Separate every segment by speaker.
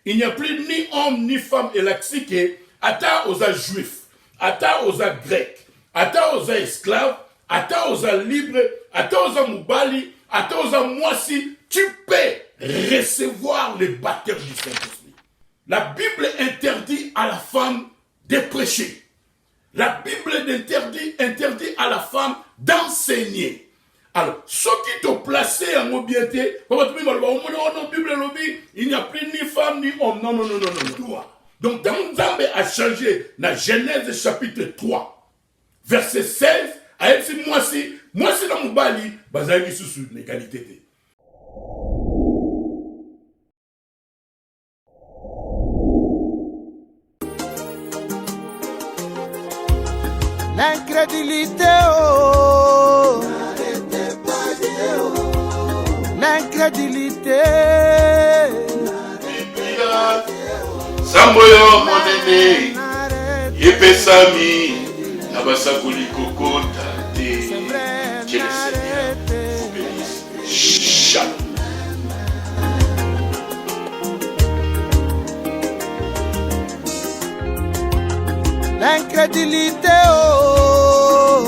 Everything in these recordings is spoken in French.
Speaker 1: il n'y a plus ni homme ni femme élaxique, ata osa juif, ata osa grec, ata osa esclave, ata osa libre, ata osa mubali, ata osa mwasi, tu peux recevoir le baptême du Saint-Esprit. La Bible interdit à la femme de prêcher. La Bible interdit à la femme d'enseigner. Alors, ceux qui t'ont placé en mobilité, il n'y a plus ni femme ni homme. Non, non, non, non, non. Donc, dans Nzambe a changé dans Genèse chapitre 3, verset 16, à Epsi Mwasi dans Moubali, Bazali sous l'égalité.
Speaker 2: L'incrédulité, oh, l'incrédulité.
Speaker 1: Samboyo monene, yepesami, nabasakuli kokota te. Que le Seigneur vous bénisse. Shalom.
Speaker 2: L'incrédulité, oh,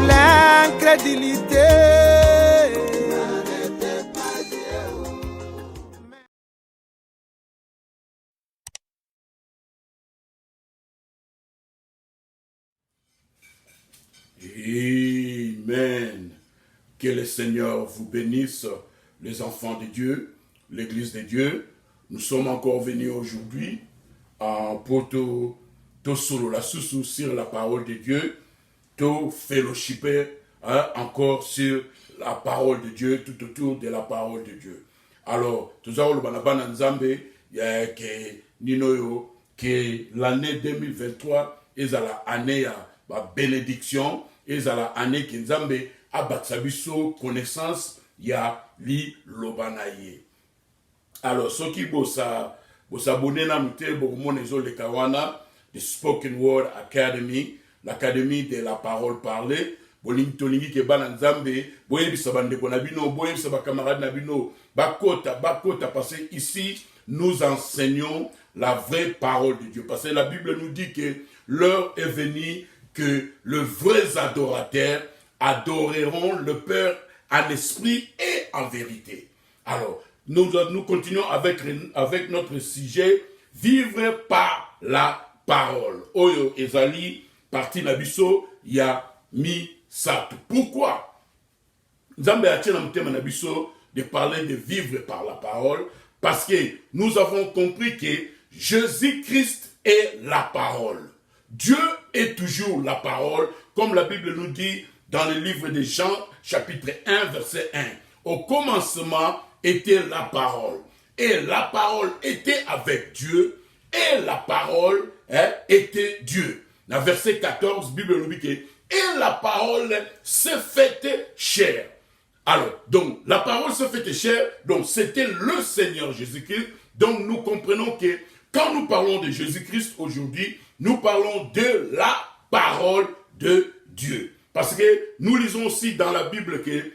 Speaker 2: l'incrédulité.
Speaker 1: Amen. Que le Seigneur vous bénisse, les enfants de Dieu, l'Église de Dieu. Nous sommes encore venus aujourd'hui pour te solo la sous sur la parole de Dieu, te fellowshipper encore sur la parole de Dieu, tout autour de la parole de Dieu. Alors, tout ça, que l'année 2023 est à l'année à bénédiction, est à l'année que Nzambe a batsabiso connaissance ya li lobanaye. Alors, ce qui bossa s'abonner à the Spoken Word Academy, l'Académie de la parole parlée. Bolingi ke bananzambe, boyebi sabande konabino, boyebi sabakamarade nabino, bakota, parce que ici, nous enseignons la vraie parole de Dieu. Parce que la Bible nous dit que l'heure est venue que les vrais adorateurs adoreront le Père en esprit et en vérité. Alors, nous continuons avec notre sujet, vivre par la parole. Oyo ezali, parti nabiso, ya mi satu. Pourquoi? Nzambe a tient nabiso de parler de vivre par la parole, parce que nous avons compris que Jésus-Christ est la parole. Dieu est toujours la parole, comme la Bible nous dit dans le livre de Jean, chapitre 1, verset 1. Au commencement était la parole, et la parole était avec Dieu, et la parole était Dieu. Dans verset 14, la Bible nous dit que et la parole s'est faite chair. Alors, donc, la parole s'est faite chair, donc c'était le Seigneur Jésus-Christ. Donc, nous comprenons que quand nous parlons de Jésus-Christ aujourd'hui, nous parlons de la parole de Dieu. Parce que nous lisons aussi dans la Bible qu'il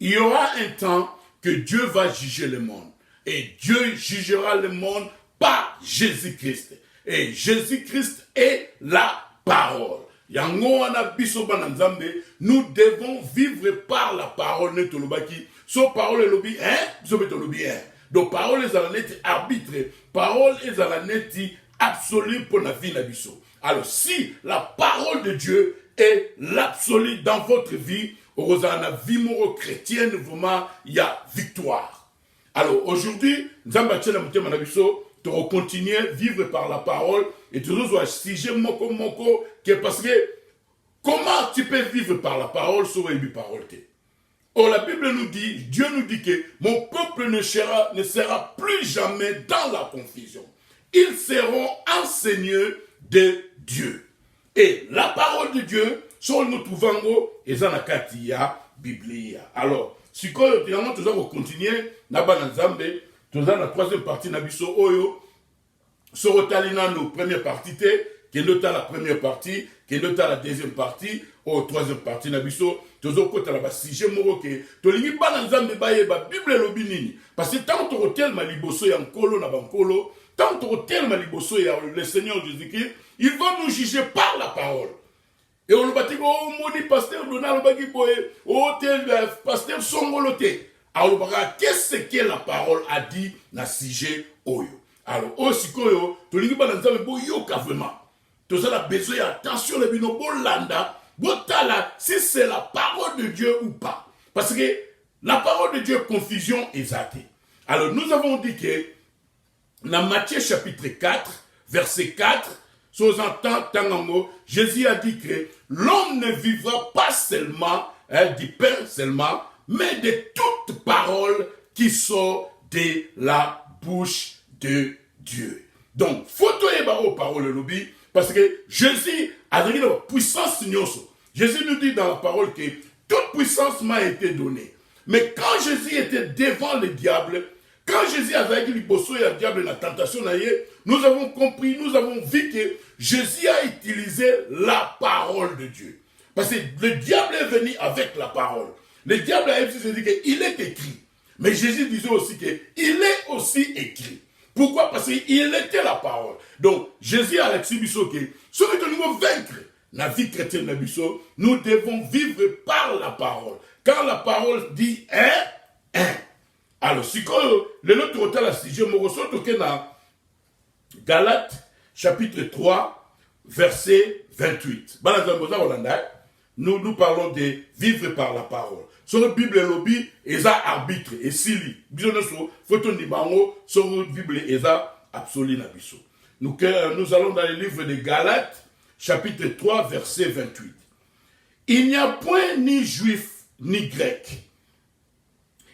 Speaker 1: y aura un temps que Dieu va juger le monde. Et Dieu jugera le monde par Jésus-Christ. Et Jésus-Christ est la parole. Nous devons vivre par la parole. So parole est lobby, donc parole est à la nette arbitre, parole est à la nette absolue pour la vie. Alors si la parole de Dieu est l'absolu dans votre vie, la vie chrétienne, vraiment, il y a victoire. Alors aujourd'hui, nous allons continuer à vivre par la parole et toujours sujet moko parce que comment tu peux vivre par la parole sur une parole? Or la Bible nous dit, Dieu nous dit que mon peuple ne sera plus jamais dans la confusion. Ils seront enseignés de Dieu. Et la parole de Dieu, sur nous trouvons ezanakati ya Biblia. Alors, si nous allons continuer, nous allons la troisième partie nabiso oyo. Sur Talina, nos premières parties, qui est la première partie, qui est la deuxième partie, au troisième partie na biso tozokota na sujet moko ke tolingi bana nzambe bayeba Bible elobi nini parce que tant tokotelema liboso ya nkolo na bankolo tant tokotelema liboso ya le Seigneur Jésus-Christ, il va nous juger par la parole. Et on va dire, oh, mon pasteur Donald Bagiboye, oh, pasteur Songolote. Alors, qu'est-ce que la parole a dit dans ce sujet? Alors, aussi, tu lis pas dans le yoka vraiment. Tu as besoin d'attention, le bino bolanda, botala, si c'est la parole de Dieu ou pas. Parce que la parole de Dieu, confusion exacte. Alors, nous avons dit que dans Matthieu chapitre 4, verset 4, Jésus a dit que l'homme ne vivra pas seulement du pain seulement, mais de toute parole qui sort de la bouche de Dieu. Donc, faut eba aux paroles de l'obi, parce que Jésus a donné la puissance. Jésus nous dit dans la parole que toute puissance m'a été donnée. Mais quand Jésus était devant le diable, quand Jésus avait dit le diable la tentation, nous avons compris, nous avons vu que Jésus a utilisé la parole de Dieu. Parce que le diable est venu avec la parole. Le diable a dit qu'il est écrit. Mais Jésus disait aussi qu'il est aussi écrit. Pourquoi? Parce qu'il était la parole. Donc, Jésus a expliqué que ce que nous devons vaincre, la vie chrétienne, nous devons vivre par la parole. Quand la parole dit un. Alors, si le nôtre hôtel a sujet, je me ressens dans Galates, chapitre 3, verset 28. Nous parlons de vivre par la parole. Sur la Bible, lobby, et ça arbitre, et sili. Sur la Bible, et ça absolu. Nous allons dans le livre de Galates, chapitre 3, verset 28. Il n'y a point ni juif, ni grec.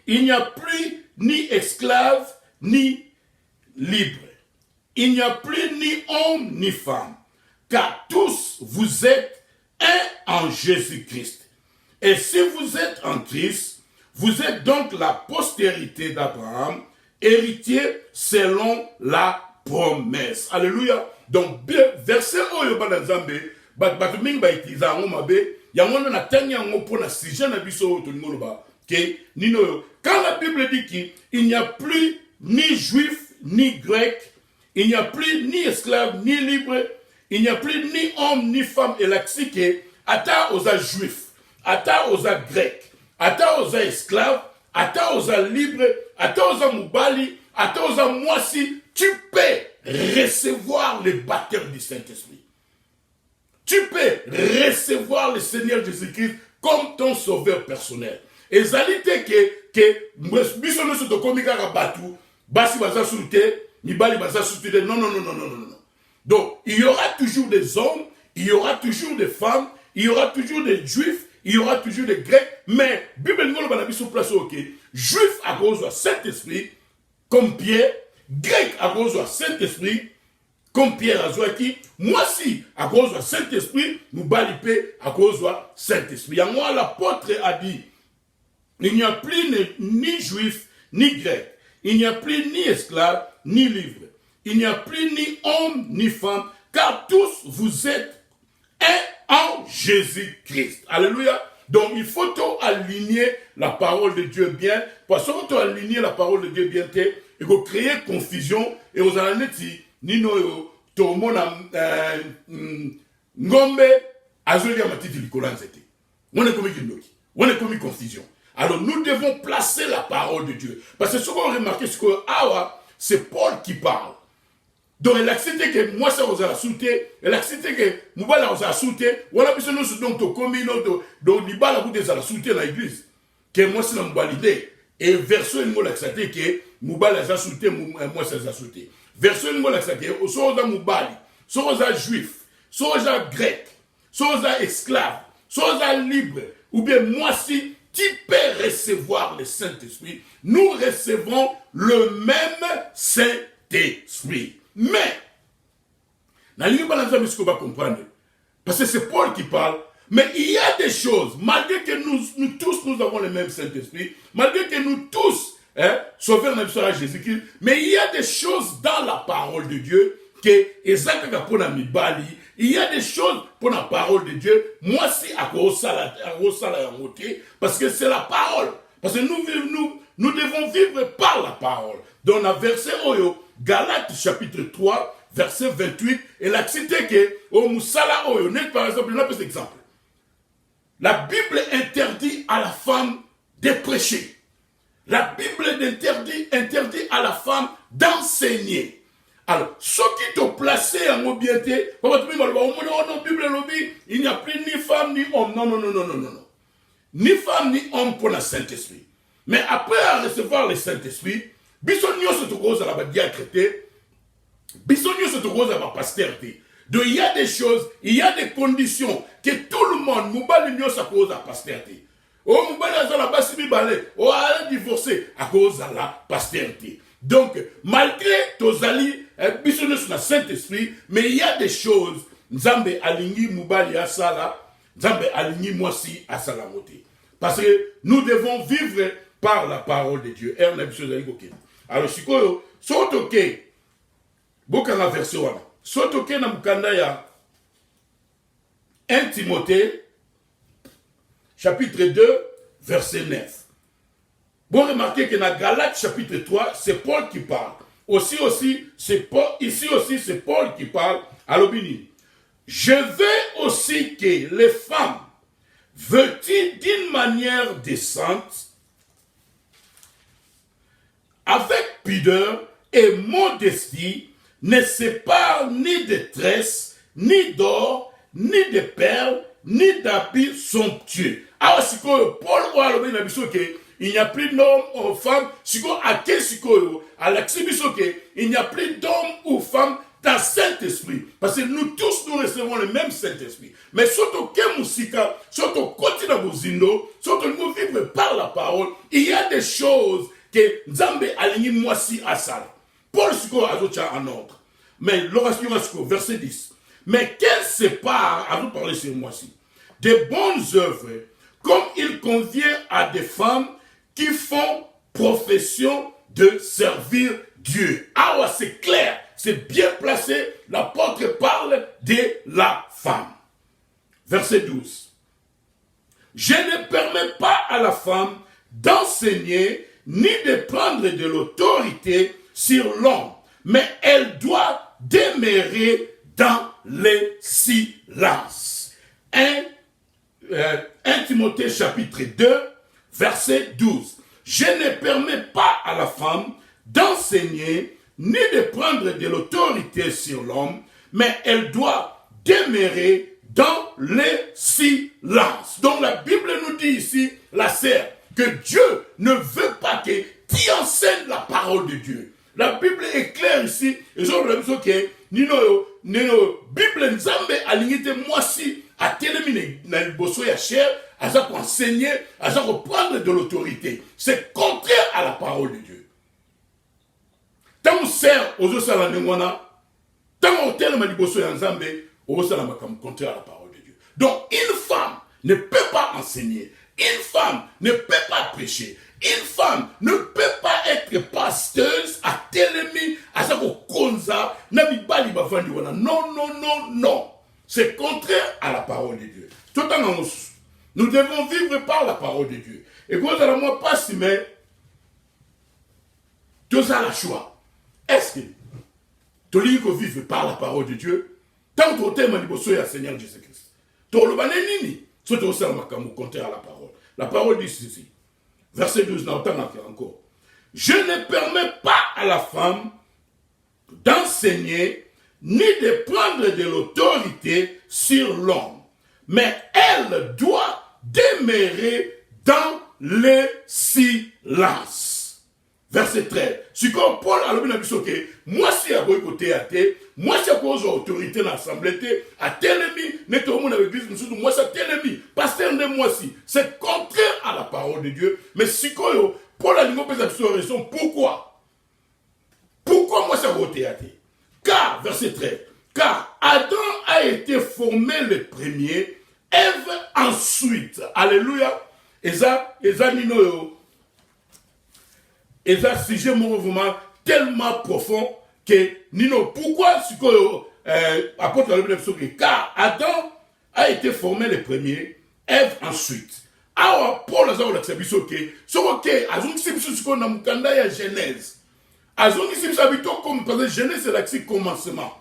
Speaker 1: Il n'y a plus ni esclave, ni libre. Il n'y a plus ni homme, ni femme. Car tous vous êtes un en Jésus-Christ. Et si vous êtes en Christ, vous êtes donc la postérité d'Abraham, héritier selon la promesse. Alléluia. Donc, verset Oyo Banazambe, Batuming Baitiza, Ngomabe, Yangon na tanya ngopo na sujet na biso Tonimoloba. Quand la Bible dit qu'il n'y a plus ni juif, ni grec, il n'y a plus ni esclave, ni libre, il n'y a plus ni homme, ni femme, et la que ata aux juifs, ata aux grecs, ata aux esclaves, ata aux libres, ata aux moubali, ata aux moisi, tu peux recevoir le baptême du Saint-Esprit. Tu peux recevoir le Seigneur Jésus-Christ comme ton sauveur personnel. Et ça dit que non. Donc, il y aura toujours des hommes, il y aura toujours des femmes, il y aura toujours des juifs, il y aura toujours des grecs, mais Bible nous a mis sur place, ok, juif à cause du Saint-Esprit, comme Pierre, grec à cause du Saint-Esprit, comme Pierre a dit, moi si, à cause du Saint-Esprit, nous balipé à cause du Saint-Esprit. Et moi, l'apôtre a dit, il n'y a plus ni juif, ni grec. Il n'y a plus ni esclave, ni libre. Il n'y a plus ni homme, ni femme, car tous vous êtes un en Jésus-Christ. Alléluia. Donc, il faut aligner la parole de Dieu bien. Parce que tu aligner la parole de Dieu bien, il faut créer confusion. Et vous allez dire, Nino, tout le monde a ngombe, azoli a matiti likolanzete. On est comme Kindoki. On est comme confusion. Alors, nous devons placer la parole de Dieu. Parce que ce qu'on remarque, c'est que c'est Paul qui parle. Donc, il a accepté que moi, ça vous a sauté. Il a accepté que Moubala vous a sauté. On a besoin de donc au commun, donc Nibala vous a sauté dans l'église. Que moi, c'est la Moubalide. Et verso, il m'a accepté que Moubala a sauté, moi, ça a sauté. Verso, il m'a accepté que soit aux Moubali, soit aux juifs, soit aux grecs, soit aux esclaves, soit aux libres, ou bien moi, si tu peux recevoir le Saint-Esprit, nous recevons le même Saint-Esprit. Mais, dans l'Union balance, ce qu'on va comprendre, parce que c'est Paul qui parle, mais il y a des choses, malgré que nous tous, nous avons le même Saint-Esprit, malgré que nous tous, sauveurs même sur Jésus-Christ, mais il y a des choses dans la parole de Dieu que ezaka pour la mibali, il y a des choses pour la parole de Dieu. Moi si à parce que c'est la parole. Parce que nous devons vivre par la parole. Dans le verset Oyo, Galates chapitre 3, verset 28, et la cité que au Moussala Oyo, par exemple, on a un exemple. La Bible interdit à la femme de prêcher. La Bible interdit à la femme d'enseigner. Alors, ceux qui t'ont placé en mobilité, il n'y a plus ni femme ni homme. Non. Ni femme ni homme pour le Saint-Esprit. Mais après recevoir le Saint-Esprit, bisogno se trouve à la diacrété, bisogno se trouve à la pastorité. Donc il y a des choses, il y a des conditions que tout le monde, Moubali Nyo sa cause à la pastorité. Oh, Moubali a la basibi balé, oh, a divorcé à cause de la pastorité. Donc, malgré Tozali, bisogno sur le Saint-Esprit, mais il y a des choses, Nzambe alingi Moubali a sala, Nzambe alingi Mwasi a salamote. Parce que nous devons vivre par la parole de Dieu. Alors, Shikoyo, sotoke, bokanga verset wana. Sotoke na mukanda ya 1 Timothée, chapitre 2, verset 9. Bon, remarquez que dans Galates, chapitre 3, c'est Paul qui parle. C'est Paul, ici aussi, c'est Paul qui parle à l'Obini. Je veux aussi que les femmes, vêtues d'une manière décente, avec pudeur et modestie, ne séparent ni de tresses, ni d'or, ni de perles, ni d'habits somptueux. Alors, si Paul il n'y a plus d'hommes ou femmes, il n'y a plus d'hommes ou femmes dans Saint-Esprit. Parce que nous tous, nous recevons le même Saint-Esprit. Mais surtout que Moussika, surtout côté de Bouzindo, surtout nous vivons par la parole, il y a des choses que Nzambe aligné Mwasi Asal. Paul Siko Azocha en ordre. Mais l'oration verset 10. Mais qu'elle sépare, à vous parler sur Mwasi, des bonnes œuvres, comme il convient à des femmes qui font profession de servir Dieu. Ah ouais, c'est clair, c'est bien placé. L'apôtre parle de la femme. Verset 12. Je ne permets pas à la femme d'enseigner ni de prendre de l'autorité sur l'homme, mais elle doit demeurer dans le silence. 1 Timothée chapitre 2, verset 12. Je ne permets pas à la femme d'enseigner ni de prendre de l'autorité sur l'homme, mais elle doit demeurer dans le silence. Donc la Bible nous dit ici, la sœur, que Dieu ne veut pas que tu enseignes la parole de Dieu. La Bible est claire ici. Et je remarque que Nino Bible Nzambe aligné moi si à téléminer dans le bosso ya cher, à ça pour enseigner, à ça pour prendre de l'autorité. C'est contraire à la parole de Dieu. Tant qu'on sert aux autres salons, tant qu'on télémine le bosso ya Nzambe, aux autres salons comme contraire à la parole de Dieu. Donc une femme ne peut pas enseigner. Une femme ne peut pas prêcher. Une femme ne peut pas être pasteuse à Télémi, à Konza, Nabibali Bafandi. Non. C'est contraire à la parole de Dieu. Tout en nous devons vivre par la parole de Dieu. Et quand on moi pas si mais tout ça la choix. Est-ce que tu lis que vivre par la parole de Dieu? Tant que tu aimes le Seigneur Jésus-Christ. Tu le banais nini? C'est aussi contraire à la parole. La parole dit ceci. Verset 12, encore. Je ne permets pas à la femme d'enseigner ni de prendre de l'autorité sur l'homme, mais elle doit demeurer dans le silence. Verset 13. Si comme Paul a le dit, moi si à côté à té, moi si à cause autorité dans l'assemblée, à Télémi, n'est au monde avec l'église, moi c'est Télémi, pasteur de moi si. C'est contraire à la parole de Dieu. Mais si Paul a dit raison, pourquoi? Pourquoi moi c'est à côté à té? Car, verset 13, car Adam a été formé le premier, Ève ensuite. Alléluia. Et ça Nino. Et ça, sujet mouvement tellement profond, que Nino, pourquoi apôtre car Adam a été formé le premier, Ève ensuite. Alors, Paul a dit que ce na mukanda ya Genèse. Azongi si habito comme parce que Genèse c'est le commencement.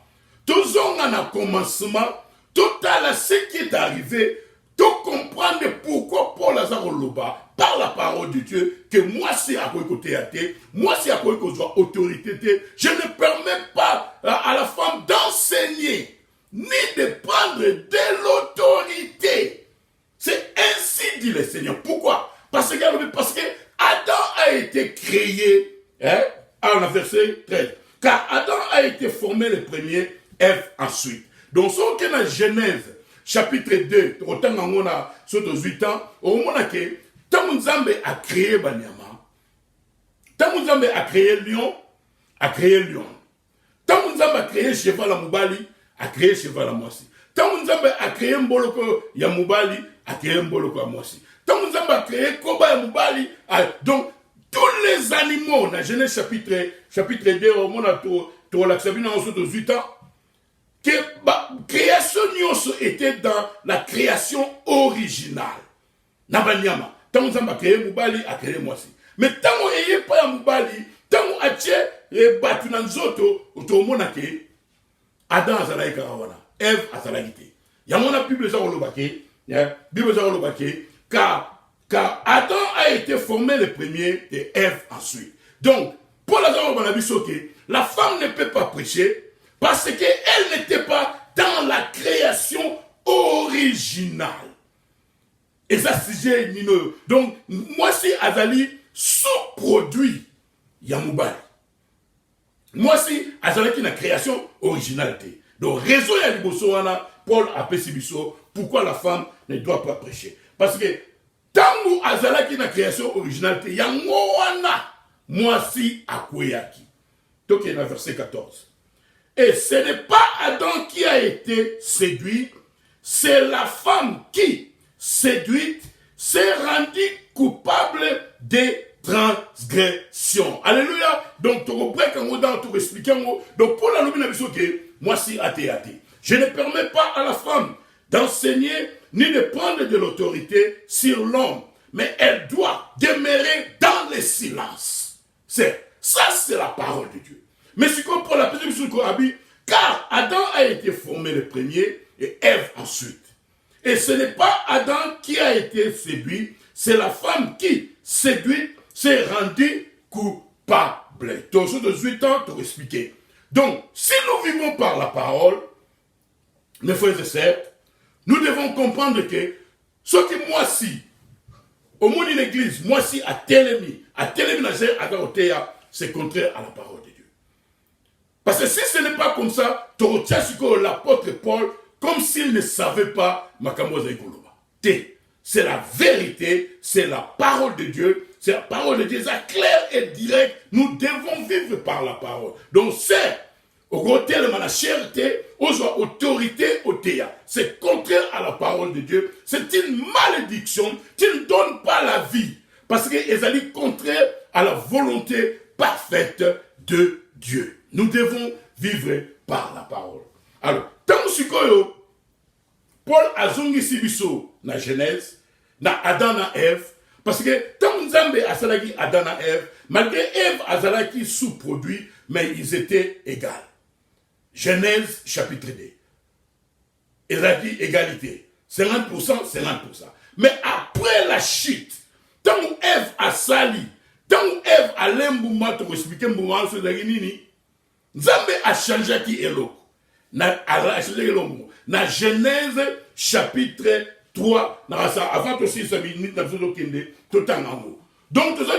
Speaker 1: Tout a commencement, tout à ce qui est arrivé, tout comprendre pourquoi Paul a loba par la parole de Dieu que moi c'est à côté à thé, moi c'est à côté autorité, je ne permets pas à la femme d'enseigner ni de prendre de l'autorité. C'est ainsi dit le Seigneur. Pourquoi? Parce que Adam a été créé, dans le verset 13. Car Adam a été formé le premier, Ève ensuite. Donc, ce qui est dans Genèse, chapitre 2, autant qu'on a sur 18 ans, au moment que Tamunzambe a créé Banyama, Tamunzambe a créé lion, Tamunzambe a créé cheval à Moubali, a créé cheval à Moissi. Tamunzambe a créé Mboloko ya Moubali, a créé Mboloko à Moissi. Tamunzambe a créé Koba ya Moubali, donc tous les animaux, dans Genèse chapitre 2, au moment où la Sabine a 18 ans, que la création était dans la création originale. Nabanyama, tant que a créé Moubali, a créé Moissi. Mais tant qu'on n'y pas Moubali, tant qu'on a créé Batunanzoto, au monde Adam a salé Karawana, Ève a salé. Il y a mon Bible car Adam a été formé le premier et Ève ensuite. Donc, pour la femme ne peut pas prêcher parce qu'elle n'était pas dans la création originale. Et ça, c'est Nino. Donc, moi, si Azali sous-produit Yamoubali. Moi, si Azali qui est la création originalité. Donc, raison ya libosoana, Paul a Pessibiso, pourquoi la femme ne doit pas prêcher. Parce que tant que Azali qui est la création originalité, Yamoana, moi, si Akweyaki. Donc, il y a verset 14. Et ce n'est pas Adam qui a été séduit, c'est la femme qui, séduite, s'est rendue coupable des transgressions. Alléluia. Donc, tu comprends tu expliques. Donc, pour la lumière, moi, si athée. Je ne permets pas à la femme d'enseigner ni de prendre de l'autorité sur l'homme, mais elle doit demeurer dans le silence. Ça, c'est la parole de Dieu. Mais c'est comme pour la petite sur car Adam a été formé le premier et Ève ensuite. Et ce n'est pas Adam qui a été séduit, c'est la femme qui, séduite, s'est rendue coupable. Donc, sur 18 ans, pour expliquer. Donc, si nous vivons par la parole, mes frères et sœurs, nous devons comprendre que ce qui moi si, au monde de l'église, moi si à Télémi, c'est contraire à la parole de Dieu. Parce que si ce n'est pas comme ça, tu retiens l'apôtre Paul comme s'il ne savait pas Makamoza Ikoloba. C'est la vérité, c'est la parole de Dieu, c'est la parole de Dieu, c'est clair et direct. Nous devons vivre par la parole. Donc c'est au côté de la cherté, aux autorités, au théâtre. C'est contraire à la parole de Dieu. C'est une malédiction qui ne donne pas la vie. Parce que c'est contraire à la volonté parfaite de Dieu. Nous devons vivre par la parole. Alors, tant que Paul a zongi sibiso na Genèse, na Adam na Ève, parce que tant Nzambe a salaki Adam na Ève, malgré Ève a salaki sous-produit, mais ils étaient égaux. Genèse chapitre 2. Il a dit égalité. 50%, 50%. Mais après la chute, tant Ève a sali, tant Ève a l'embouma, tu expliquer m'bouma sur la guinini, Nzambe a changé qui est l'eau. Na Genèse chapitre 3, avant aussi ça minute dans le kende tout en amour. Donc tout ça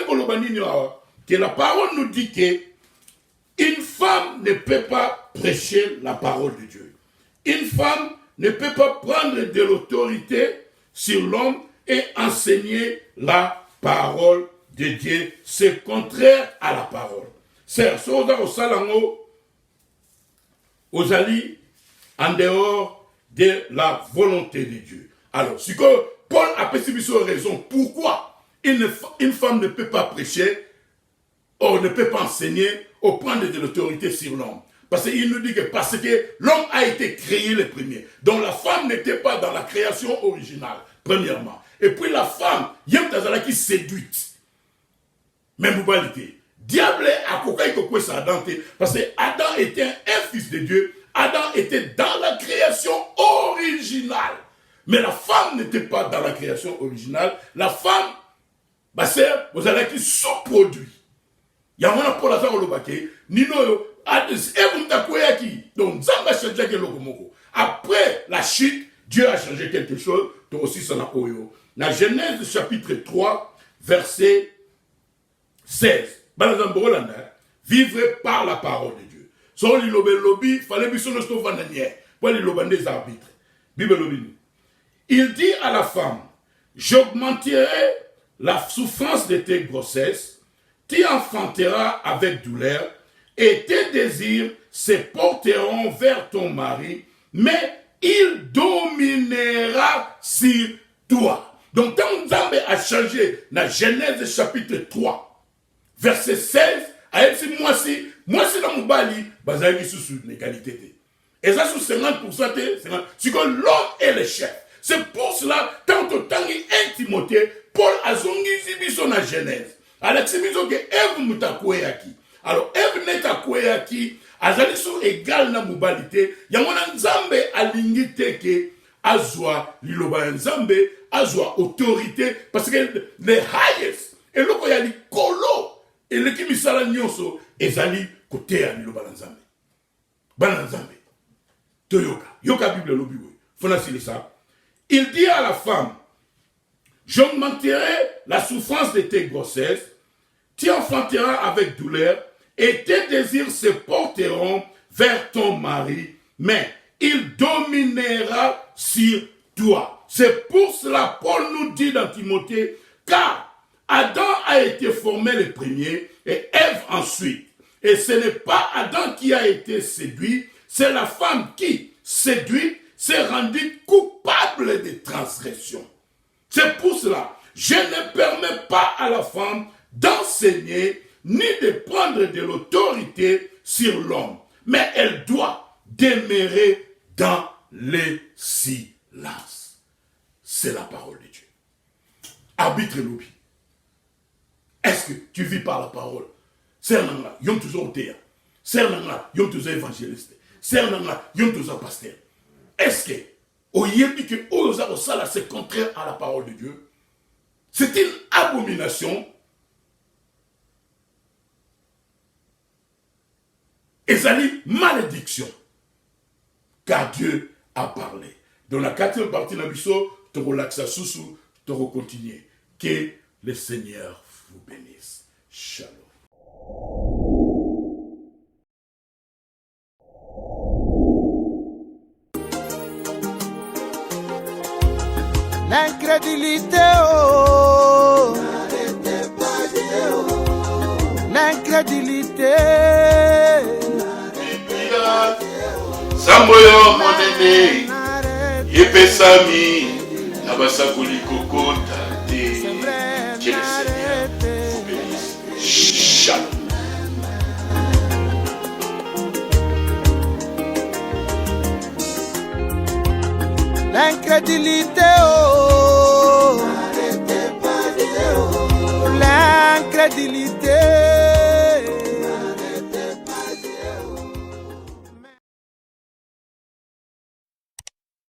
Speaker 1: que la parole nous dit que une femme ne peut pas prêcher la parole de Dieu. Une femme ne peut pas prendre de l'autorité sur l'homme et enseigner la parole de Dieu. C'est contraire à la parole. C'est ça au salango aux alliés en dehors de la volonté de Dieu. Alors, ce que Paul a précisé raison, pourquoi une femme ne peut pas prêcher, on ne peut pas enseigner au prendre de l'autorité sur l'homme. Parce qu'il nous dit que parce que l'homme a été créé le premier. Donc la femme n'était pas dans la création originale, premièrement. Et puis la femme, il y a qui séduite. Même moralité. Diable a coupé ça Adam. Parce que Adam était un fils de Dieu. Adam était dans la création originale. Mais la femme n'était pas dans la création originale. La femme, ma sœur, vous allez qui sous-produit. Il y a un pour la femme au Lobake. Nino, donc, après la chute, Dieu a changé quelque chose. Donc aussi, ça n'a pas eu. Dans Genèse chapitre 3, verset 16. Vivre par la parole de Dieu. Sans le lobby, il fallait que nous soyons pour les lobby des arbitres. Il dit à la femme, j'augmenterai la souffrance de tes grossesses, tu enfanteras avec douleur, et tes désirs se porteront vers ton mari, mais il dominera sur toi. Donc, quand Nzambe a changé dans Genèse chapitre 3, verset 16, à elle, moi si dans mon bali, bazali sous l'égalité. Et ça, sous 50%, c'est que l'homme est le chef. C'est pour cela, tant que tant Timothée, Paul a zongi zibiso na Genèse. Alors, c'est miso que Eve mutakoyaki. Alors, Eve netakoyaki, azali sous égal na mobalité, yamona Nzambe alingi teke, azwa liloba Nzambe, azwa autorité, parce que les highest, et le ko yali kolo, et le qui misala nyonso, ezali kote ya liloba Nzambe. Bana Nzambe. Toyoka. Yoka Bible lobiwe. Fona sili ça. Il dit à la femme, j'augmenterai la souffrance de tes grossesses, tu enfanteras avec douleur, et tes désirs se porteront vers ton mari, mais il dominera sur toi. C'est pour cela, Paul nous dit dans Timothée, car Adam a été formé le premier, et Ève ensuite. Et ce n'est pas Adam qui a été séduit, c'est la femme qui, séduite, s'est rendue coupable de transgression. C'est pour cela, je ne permets pas à la femme d'enseigner ni de prendre de l'autorité sur l'homme, mais elle doit demeurer dans le silence. C'est la parole de Dieu. Arbitre l'oubli. Est-ce que tu vis par la parole? C'est un là, ils ont toujours théâtre. C'est un là, ils ont toujours évangéliste. C'est un là, ils ont toujours pasteur. Est-ce que, au yébi que Oyosa c'est contraire à la parole de Dieu? C'est une abomination. Et ça dit malédiction. Car Dieu a parlé. Dans la 4e partie de la Bisso, tu relaxes sous, tu continuer. Que le Seigneur vous bénisse. Shalom.
Speaker 2: L'incrédulité, oh, l'incrédulité.
Speaker 1: Samboyo monene, yepesami, nabasakuli kokota te. Que le Seigneur vous bénisse. Shalom.
Speaker 2: L'incrédulité, oh.